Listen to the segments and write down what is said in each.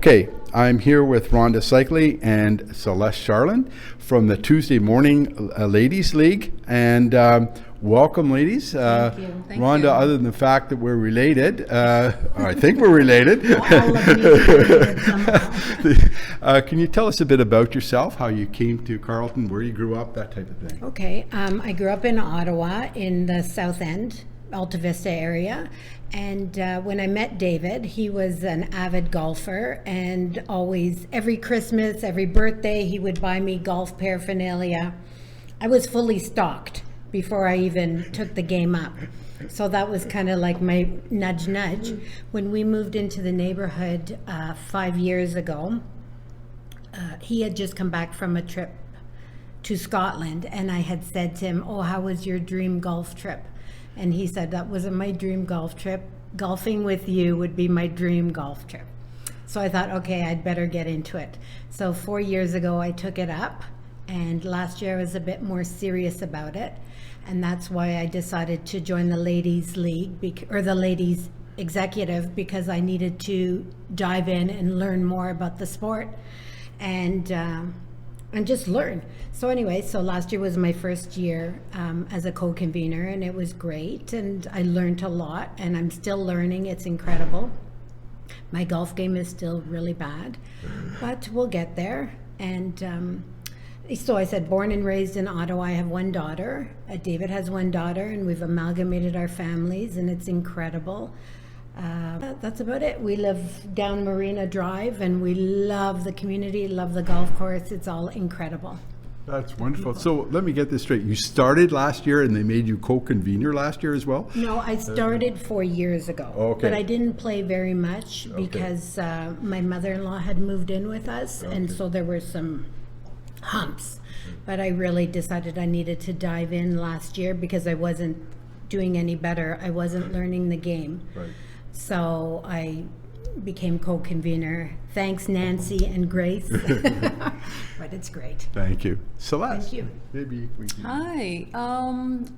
Okay, I'm here with Rhonda Cycley and Celeste Charlin from the Tuesday Morning Ladies League. And welcome, ladies. Thank you. Rhonda, other than the fact that we're related, I think we're related. All of me is related somehow. Can you tell us a bit about yourself, how you came to Carleton, where you grew up, that type of thing? Okay, I grew up in Ottawa in the South End, Alta Vista area. And when I met David, he was an avid golfer, and always, every Christmas, every birthday, he would buy me golf paraphernalia. I was fully stocked before I even took the game up. So that was kind of like my nudge. When we moved into the neighborhood 5 years ago, he had just come back from a trip to Scotland, and I had said to him, "Oh, how was your dream golf trip?" And he said, "That wasn't my dream golf trip. Golfing with you would be my dream golf trip." So I thought, okay, I'd better get into it. So 4 years ago, I took it up. And last year, I was a bit more serious about it. And that's why I decided to join the Ladies League, or the Ladies Executive, because I needed to dive in and learn more about the sport and just learn. So anyway, so last year was my first year as a co-convener, and it was great, and I learned a lot, and I'm still learning. It's incredible. My golf game is still really bad, but we'll get there. And so I said, born and raised in Ottawa. I have one daughter. David has one daughter, and we've amalgamated our families, and it's incredible. That's about it. We live down Marina Drive, and we love the community, love the golf course. It's all incredible. That's wonderful. So let me get this straight. You started last year and they made you co-convener last year as well? No, I started 4 years ago. Okay. But I didn't play very much because my mother-in-law had moved in with us, and so there were some humps. But I really decided I needed to dive in last year because I wasn't doing any better. I wasn't learning the game. Right. So I became co-convener. Thanks, Nancy and Grace. But it's great. Thank you. Celeste. Thank you. Maybe we can... Hi.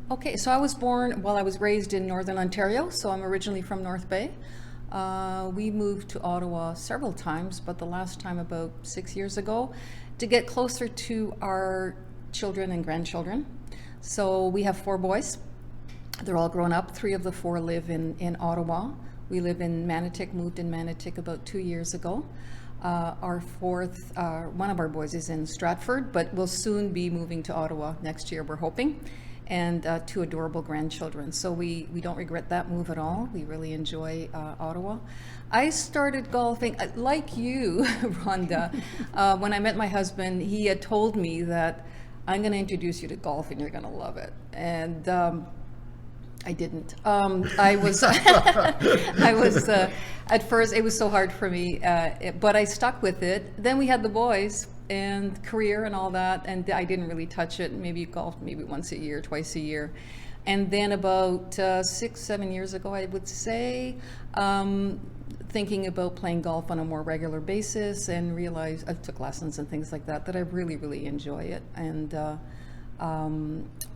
Okay, so I was raised in Northern Ontario, so I'm originally from North Bay. We moved to Ottawa several times, but the last time about 6 years ago, to get closer to our children and grandchildren. So we have 4 boys. They're all grown up. 3 of the 4 live in Ottawa. We live in Manotick, moved in Manotick about 2 years ago. Our 4th, one of our boys is in Stratford, but will soon be moving to Ottawa next year, we're hoping, and 2 adorable grandchildren. So we don't regret that move at all. We really enjoy Ottawa. I started golfing, like you, Rhonda, when I met my husband. He had told me that I'm going to introduce you to golf and you're going to love it. And I didn't. I was at first, it was so hard for me, but I stuck with it. Then we had the boys and career and all that, and I didn't really touch it. Maybe golfed maybe once a year, twice a year. And then about 6, 7 years ago, I would say, thinking about playing golf on a more regular basis, and realized, I took lessons and things like that, that I really, really enjoy it.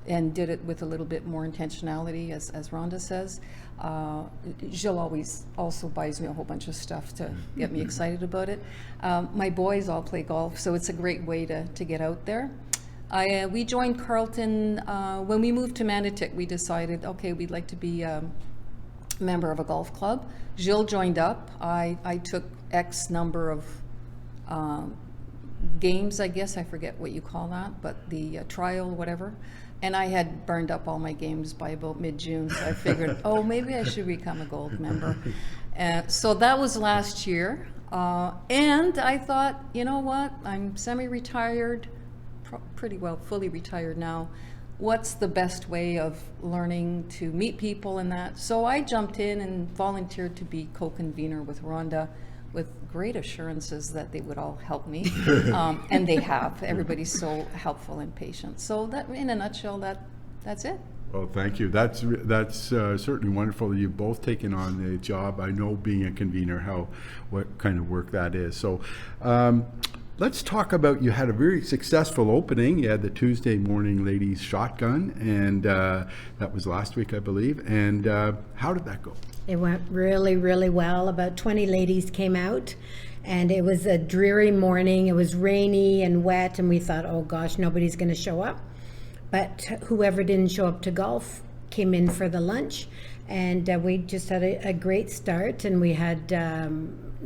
And did it with a little bit more intentionality, as Rhonda says. Jill always also buys me a whole bunch of stuff to get me excited about it. My boys all play golf, so it's a great way to get out there. We joined Carleton when we moved to Manotick. We decided, okay, we'd like to be a member of a golf club. Jill joined up. I took X number of games, I guess, I forget what you call that, but the trial, whatever. And I had burned up all my games by about mid-June, so I figured, oh, maybe I should become a gold member. So that was last year. And I thought, you know what, I'm semi-retired, pretty well fully retired now. What's the best way of learning to meet people and that? So I jumped in and volunteered to be co-convener with Rhonda, with great assurances that they would all help me, and they have. Everybody's so helpful and patient. So that, in a nutshell, that's it. Well, thank you. That's certainly wonderful. You've both taken on the job. I know, being a convener, what kind of work that is. So let's talk about, you had a very successful opening. You had the Tuesday Morning Ladies Shotgun, and that was last week, I believe. And how did that go? It went really, really well. About 20 ladies came out, And it was a dreary morning. It was rainy and wet, and we thought, oh gosh, nobody's going to show up. But whoever didn't show up to golf came in for the lunch, and we just had a great start, and we had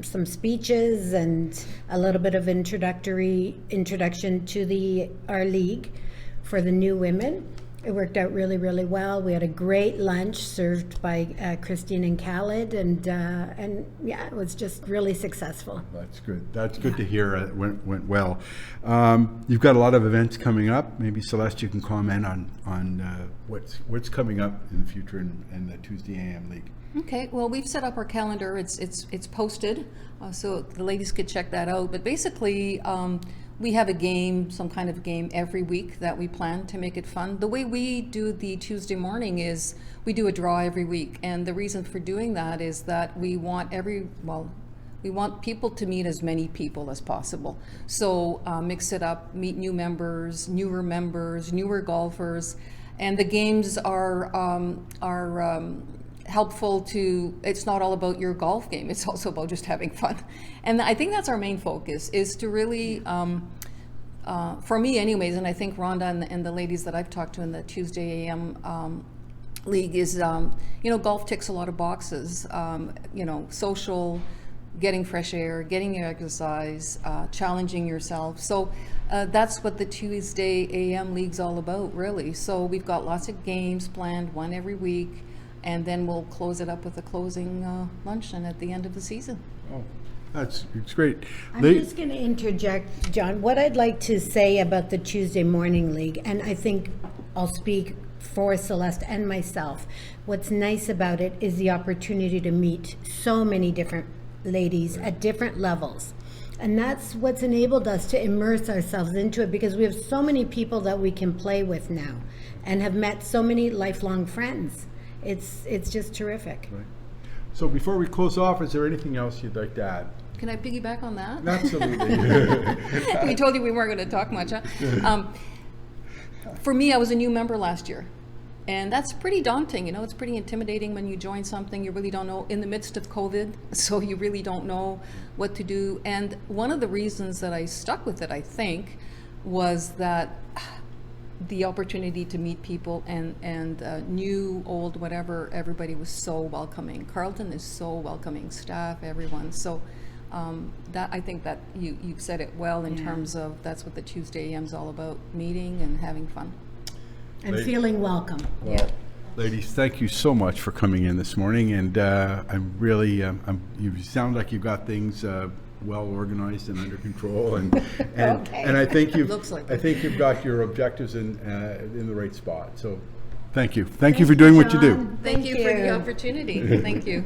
some speeches and a little bit of introduction to our league for the new women. It worked out really, really well. We had a great lunch served by Christine and Khaled, and yeah, it was just really successful. That's good. That's good to hear. It went well. You've got a lot of events coming up. Maybe Celeste, you can comment on what's coming up in the future in the Tuesday AM League. Okay, well, we've set up our calendar. It's posted, so the ladies could check that out. But basically, we have a game, some kind of game every week that we plan to make it fun. The way we do the Tuesday morning is we do a draw every week. And the reason for doing that is that we want people to meet as many people as possible. So mix it up, meet new members, newer golfers. And the games are helpful to, it's not all about your golf game, it's also about just having fun. And I think that's our main focus, is to really, for me anyways, and I think Rhonda and the ladies that I've talked to in the Tuesday AM League is, golf ticks a lot of boxes, social, getting fresh air, getting your exercise, challenging yourself. So that's what the Tuesday AM League's all about, really. So we've got lots of games planned, one every week. And then we'll close it up with a closing luncheon at the end of the season. Oh, it's great. I'm just going to interject, John. What I'd like to say about the Tuesday Morning League, and I think I'll speak for Celeste and myself, what's nice about it is the opportunity to meet so many different ladies at different levels. And that's what's enabled us to immerse ourselves into it, because we have so many people that we can play with now and have met so many lifelong friends. It's just terrific. Right. So before we close off, is there anything else you'd like to add? Can I piggyback on that? Absolutely. We told you we weren't going to talk much, huh? For me, I was a new member last year. And that's pretty daunting, it's pretty intimidating when you join something you really don't know in the midst of COVID, so you really don't know what to do. And one of the reasons that I stuck with it, I think, was that the opportunity to meet people and new, old, whatever, everybody was so welcoming. Carleton is so welcoming, staff, everyone. So that, I think that you've said it well in terms of that's what the Tuesday AM is all about, meeting and having fun. And feeling welcome. Well, ladies, thank you so much for coming in this morning. And I'm really, you sound like you've got things well organized and under control, and Okay. and I think Looks like I it. think you've got your objectives in the right spot. So, thank you for doing what you do. John. Thank you for the opportunity. Thank you.